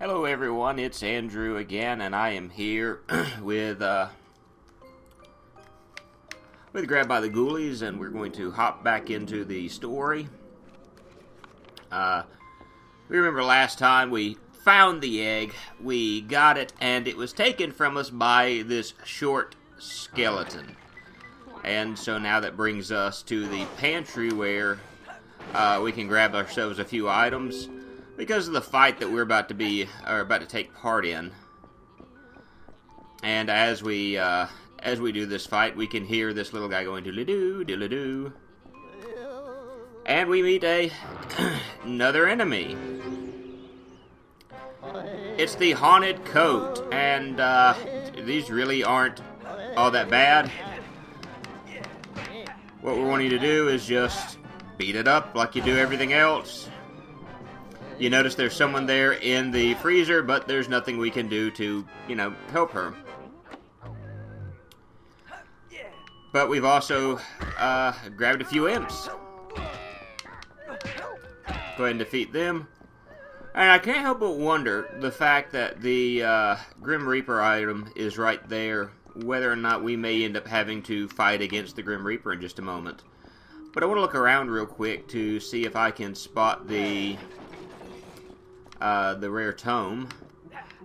Hello everyone, it's Andrew again, and I am here with Grabbed by the Ghoulies, and we're going to hop back into the story. We remember last time we found the egg, we got it, and it was taken from us by this short skeleton. And so now that brings us to the pantry where we can grab ourselves a few items because of the fight that we're about to take part in. And as we do this fight, we can hear this little guy going diddly-doo, diddly-doo. And we meet another enemy. It's the haunted coat, and these really aren't all that bad. What we're wanting to do is just beat it up like you do everything else. You notice there's someone there in the freezer, but there's nothing we can do to, help her. But we've also grabbed a few imps. Go ahead and defeat them. And I can't help but wonder the fact that the Grim Reaper item is right there, whether or not we may end up having to fight against the Grim Reaper in just a moment. But I want to look around real quick to see if I can spot the rare tome.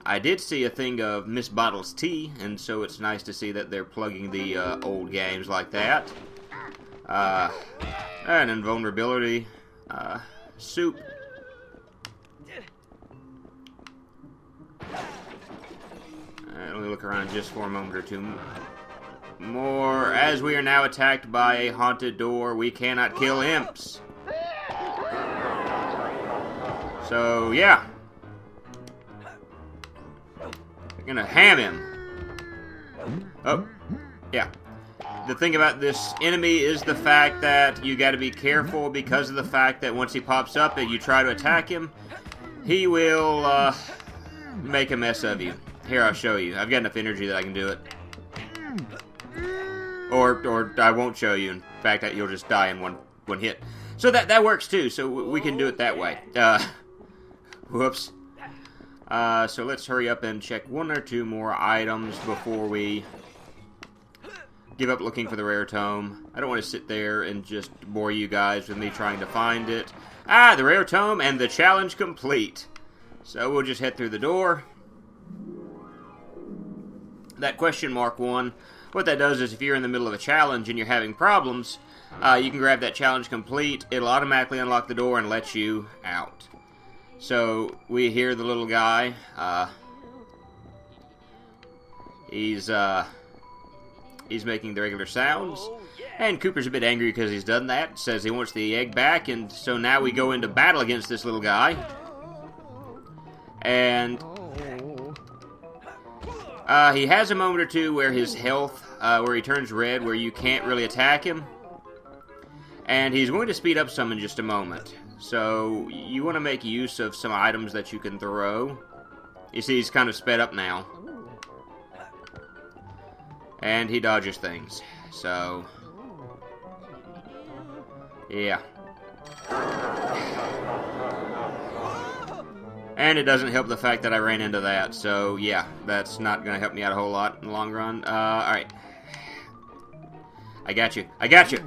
I did see a thing of Miss Bottle's tea, and so it's nice to see that they're plugging the old games like that. And invulnerability. Soup. Let me look around just for a moment or two more. As we are now attacked by a haunted door, we cannot kill imps. So, yeah. We're gonna ham him. Oh, yeah. The thing about this enemy is the fact that you gotta be careful because of the fact that once he pops up and you try to attack him, he will, make a mess of you. Here, I'll show you. I've got enough energy that I can do it. Or I won't show you. In fact, you'll just die in one hit. So that works too, so we can do it that way. Whoops. So let's hurry up and check one or two more items before we give up looking for the rare tome. I don't want to sit there and just bore you guys with me trying to find it. The rare tome and the challenge complete. So we'll just head through the door. That question mark one, what that does is if you're in the middle of a challenge and you're having problems, you can grab that challenge complete. It'll automatically unlock the door and let you out. So we hear the little guy. He's making the regular sounds. And Cooper's a bit angry because he's done that. Says he wants the egg back. And so now we go into battle against this little guy. And he has a moment or two where his health, where he turns red, where you can't really attack him. And he's going to speed up some in just a moment. So you want to make use of some items that you can throw. You see, he's kind of sped up now. And he dodges things. So, yeah. And it doesn't help the fact that I ran into that. So, yeah, that's not going to help me out a whole lot in the long run. Alright. I got you. I got you.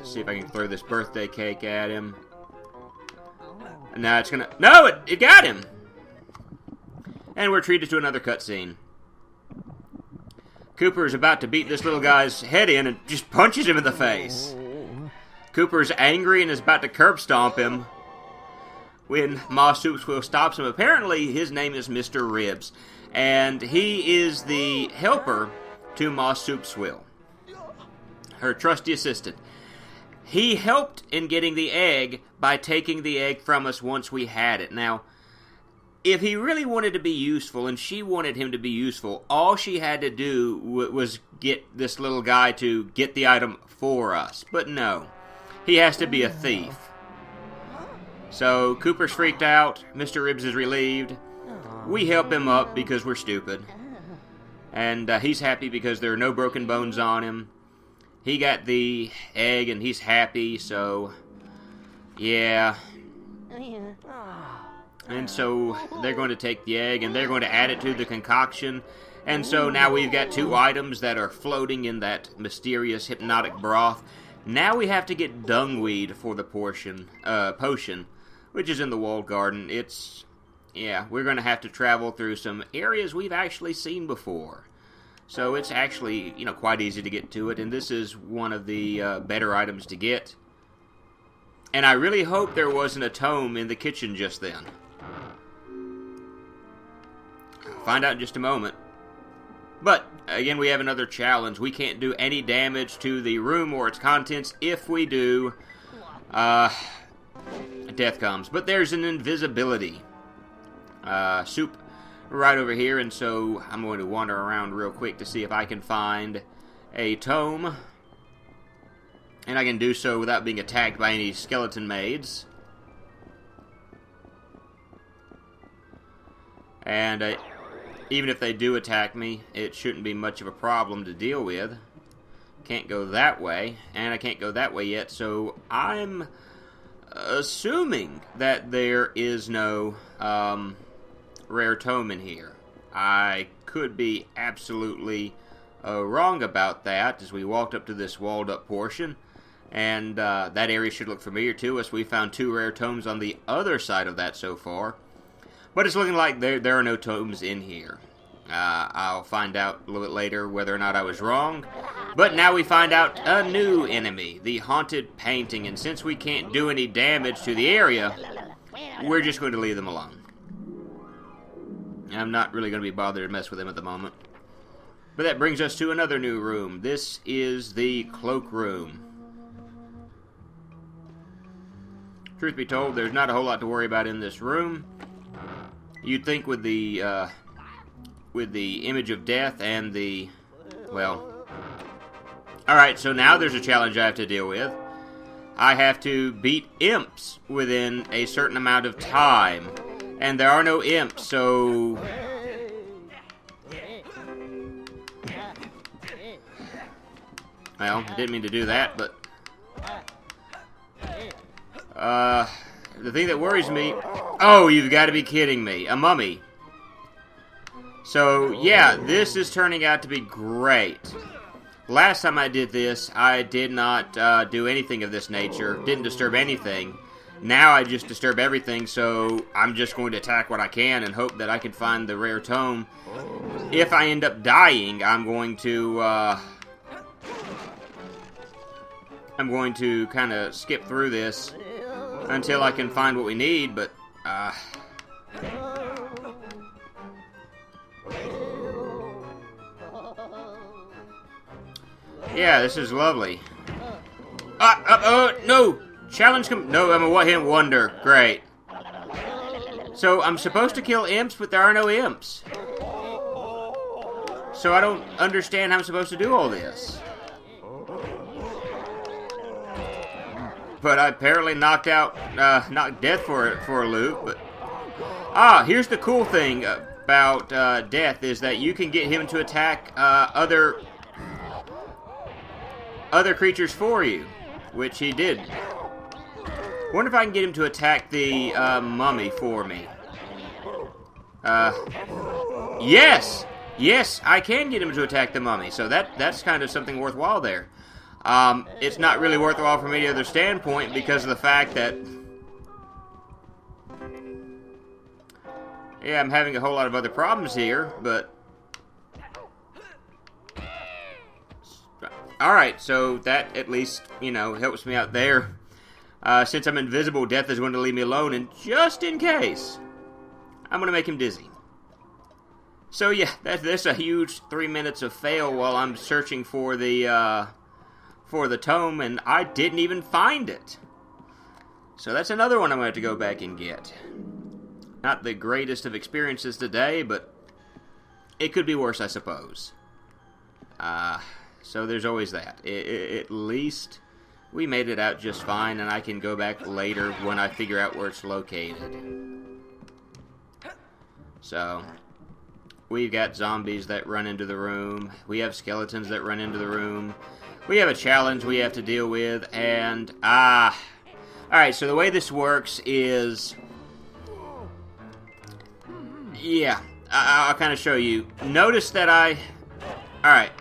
See if I can throw this birthday cake at him. Now it's gonna... No! It got him! And we're treated to another cutscene. Cooper is about to beat this little guy's head in and just punches him in the face. Cooper's angry and is about to curb stomp him when Ma Soupswill stops him. Apparently, his name is Mr. Ribs, and he is the helper to Ma Soupswill, her trusty assistant. He helped in getting the egg by taking the egg from us once we had it. Now, if he really wanted to be useful and she wanted him to be useful, all she had to do was get this little guy to get the item for us. But no, he has to be a thief. So Cooper's freaked out. Mr. Ribs is relieved. We help him up because we're stupid. And he's happy because there are no broken bones on him. He got the egg and he's happy, so yeah. And so they're going to take the egg and they're going to add it to the concoction. And so now we've got 2 items that are floating in that mysterious hypnotic broth. Now we have to get dungweed for the potion, which is in the walled garden. Yeah, we're going to have to travel through some areas we've actually seen before. So it's actually, quite easy to get to it, and this is one of the better items to get. And I really hope there wasn't a tome in the kitchen just then. I'll find out in just a moment. But, again, we have another challenge. We can't do any damage to the room or its contents. If we do, death comes. But there's an invisibility soup right over here, and so I'm going to wander around real quick to see if I can find a tome. And I can do so without being attacked by any skeleton maids. And even if they do attack me, it shouldn't be much of a problem to deal with. Can't go that way, and I can't go that way yet, so I'm assuming that there is no rare tome in here. I could be absolutely wrong about that, as we walked up to this walled up portion, and that area should look familiar to us. We found 2 rare tomes on the other side of that so far. But it's looking like there are no tomes in here. I'll find out a little bit later whether or not I was wrong. But now we find out a new enemy, the haunted painting. And since we can't do any damage to the area, we're just going to leave them alone. I'm not really going to be bothered to mess with them at the moment. But that brings us to another new room. This is the cloakroom. Truth be told, there's not a whole lot to worry about in this room. You'd think with the image of death and the, well... Alright, so now there's a challenge I have to deal with. I have to beat imps within a certain amount of time. And there are no imps, so... Well, I didn't mean to do that, but... The thing that worries me... Oh, you've got to be kidding me. A mummy. So, yeah, this is turning out to be great. Last time I did this, I did not do anything of this nature. Didn't disturb anything. Now I just disturb everything, so I'm just going to attack what I can and hope that I can find the rare tome. If I end up dying, I'm going to kind of skip through this until I can find what we need, but yeah, this is lovely. No! Challenge no, I'm a one-hit wonder. Great. So, I'm supposed to kill imps, but there are no imps. So, I don't understand how I'm supposed to do all this. But I apparently knocked death for a loop. But here's the cool thing about death is that you can get him to attack other creatures for you, which he did. Wonder if I can get him to attack the mummy for me. Yes, I can get him to attack the mummy. So that's kind of something worthwhile there. It's not really worthwhile from any other standpoint because of the fact that, yeah, I'm having a whole lot of other problems here, but alright, so that at least, helps me out there. Since I'm invisible, death is going to leave me alone, and just in case, I'm going to make him dizzy. So yeah, that's a huge 3 minutes of fail while I'm searching for the tome, and I didn't even find it. So that's another one I'm going to have to go back and get. Not the greatest of experiences today, but it could be worse, I suppose. So there's always that. At least we made it out just fine, and I can go back later when I figure out where it's located. So, we've got zombies that run into the room. We have skeletons that run into the room. We have a challenge we have to deal with, and Alright, so the way this works is... Yeah, I'll kind of show you. Notice that Alright.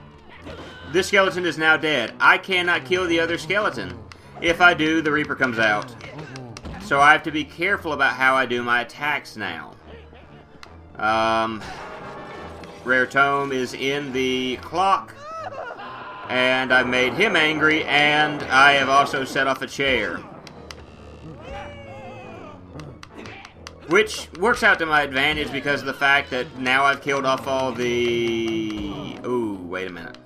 This skeleton is now dead. I cannot kill the other skeleton. If I do, the Reaper comes out. So I have to be careful about how I do my attacks now. Rare Tome is in the clock. And I've made him angry, and I have also set off a chair. Which works out to my advantage because of the fact that now I've killed off all the... Ooh, wait a minute.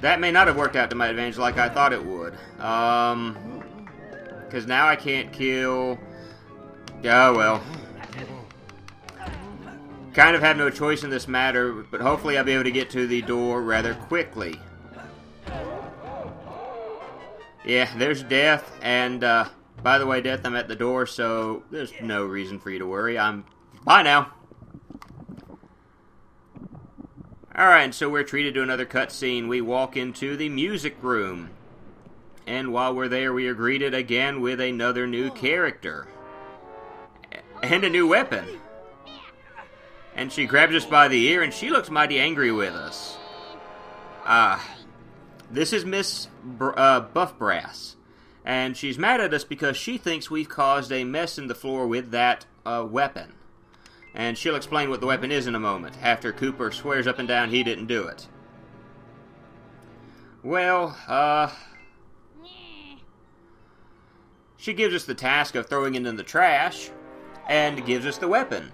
That may not have worked out to my advantage like I thought it would. Because now I can't kill... Oh, well. Kind of have no choice in this matter, but hopefully I'll be able to get to the door rather quickly. Yeah, there's Death, and, by the way, Death, I'm at the door, so there's no reason for you to worry. Bye now. Alright, so we're treated to another cutscene. We walk into the music room. And while we're there, we are greeted again with another new character. And a new weapon. And she grabs us by the ear, and she looks mighty angry with us. This is Miss Buff Brass. And she's mad at us because she thinks we've caused a mess in the floor with that weapon. And she'll explain what the weapon is in a moment, after Cooper swears up and down he didn't do it. Well, she gives us the task of throwing it in the trash, and gives us the weapon.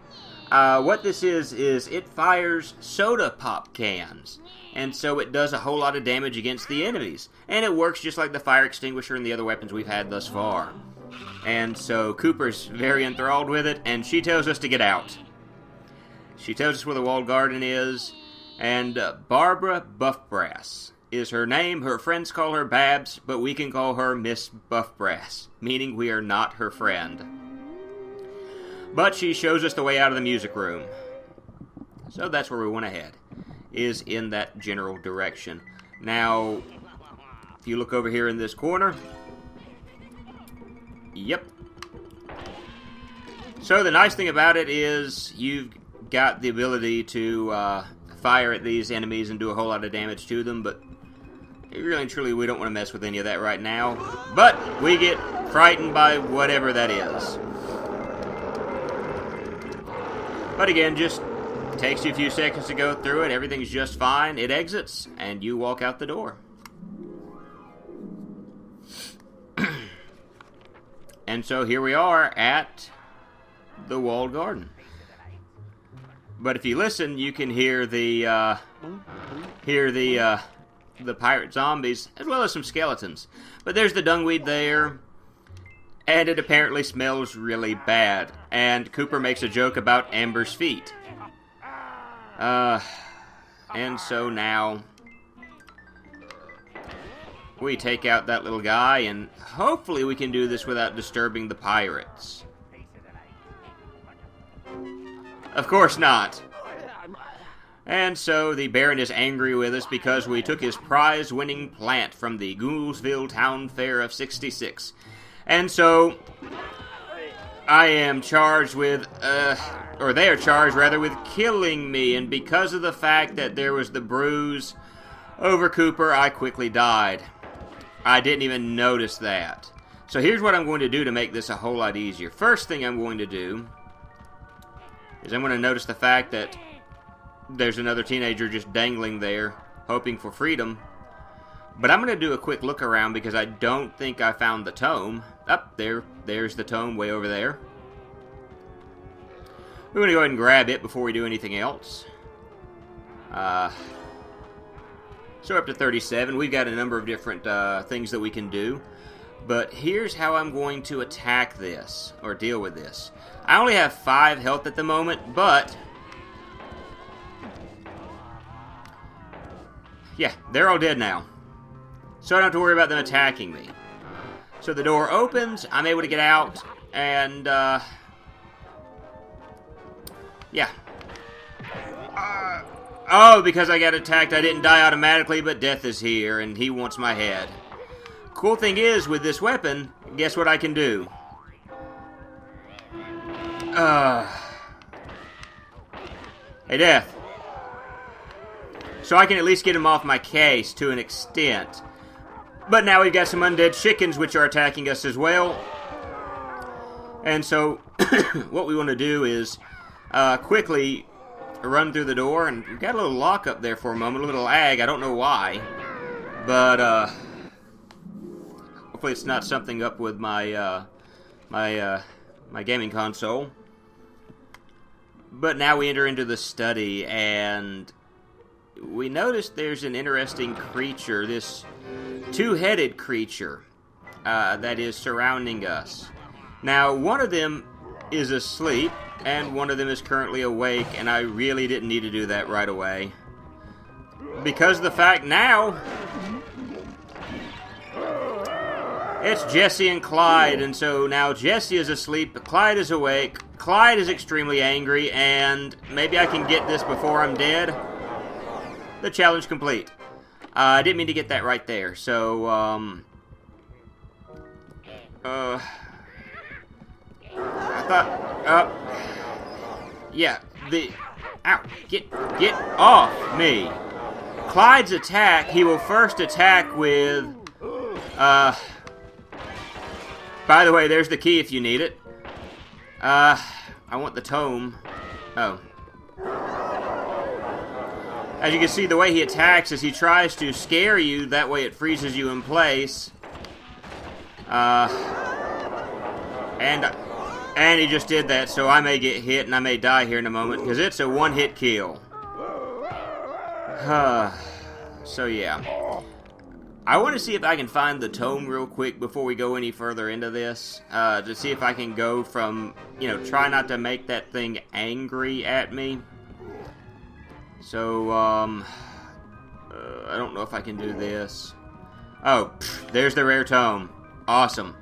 What this is it fires soda pop cans, and so it does a whole lot of damage against the enemies. And it works just like the fire extinguisher and the other weapons we've had thus far. And so Cooper's very enthralled with it, and she tells us to get out. She tells us where the walled garden is, and Barbara Buffbrass is her name. Her friends call her Babs, but we can call her Miss Buffbrass, meaning we are not her friend. But she shows us the way out of the music room. So that's where we want to head, is in that general direction. Now, if you look over here in this corner, yep. So the nice thing about it is you've got the ability to fire at these enemies and do a whole lot of damage to them, but really and truly we don't want to mess with any of that right now. But we get frightened by whatever that is. But again, just takes you a few seconds to go through it. Everything's just fine. It exits, and you walk out the door. And so here we are at the walled garden. But if you listen, you can hear the pirate zombies, as well as some skeletons. But there's the dungweed there, and it apparently smells really bad. And Cooper makes a joke about Amber's feet. And so now we take out that little guy, and hopefully we can do this without disturbing the pirates. Of course not. And so the Baron is angry with us because we took his prize-winning plant from the Goulesville Town Fair of '66. And so I am charged with, or they are charged rather, with killing me. And because of the fact that there was the bruise over Cooper, I quickly died. I didn't even notice that. So here's what I'm going to do to make this a whole lot easier. First thing I'm going to do is I'm going to notice the fact that there's another teenager just dangling there, hoping for freedom. But I'm going to do a quick look around because I don't think I found the tome. Up there's the tome way over there. We're going to go ahead and grab it before we do anything else. So up to 37. We've got a number of different things that we can do. But here's how I'm going to attack this, or deal with this. I only have 5 health at the moment, but yeah, they're all dead now. So I don't have to worry about them attacking me. So the door opens, I'm able to get out, and yeah. Oh, because I got attacked, I didn't die automatically, but Death is here, and he wants my head. cool thing is, with this weapon, guess what I can do? Hey, Death. So I can at least get him off my case to an extent. But now we've got some undead chickens which are attacking us as well. And so, what we want to do is quickly run through the door. And we've got a little lock up there for a moment, a little lag. I don't know why. But, hopefully it's not something up with my, my gaming console. But now we enter into the study, and we notice there's an interesting creature, this two-headed creature that is surrounding us. Now, one of them is asleep, and one of them is currently awake, and I really didn't need to do that right away. Because of the fact now, it's Jesse and Clyde, and so now Jesse is asleep, but Clyde is awake. Clyde is extremely angry, and maybe I can get this before I'm dead. The challenge complete. I didn't mean to get that right there, so, I thought, yeah, ow, get off me. Clyde's attack, he will first attack with, by the way, there's the key if you need it. I want the tome. Oh. As you can see, the way he attacks is he tries to scare you, that way it freezes you in place. And he just did that, so I may get hit and I may die here in a moment, because it's a one-hit kill. So yeah. I want to see if I can find the tome real quick before we go any further into this. To see if I can go from, try not to make that thing angry at me. So, I don't know if I can do this. Oh, there's the rare tome. Awesome.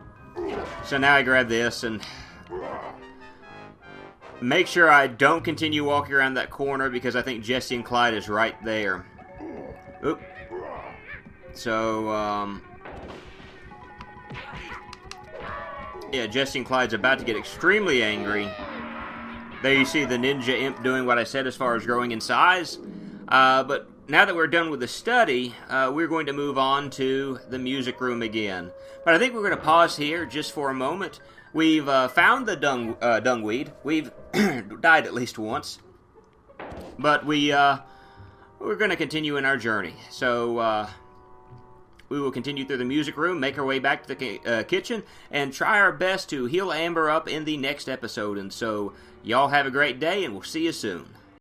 So now I grab this and make sure I don't continue walking around that corner because I think Jesse and Clyde is right there. Oop. So, yeah, Jesse and Clyde's about to get extremely angry. There you see the ninja imp doing what I said as far as growing in size. But now that we're done with the study, we're going to move on to the music room again. But I think we're going to pause here just for a moment. We've found the dungweed. We've died at least once. But we're going to continue in our journey. So, we will continue through the music room, make our way back to the kitchen, and try our best to heal Amber up in the next episode. And so, y'all have a great day, and we'll see you soon.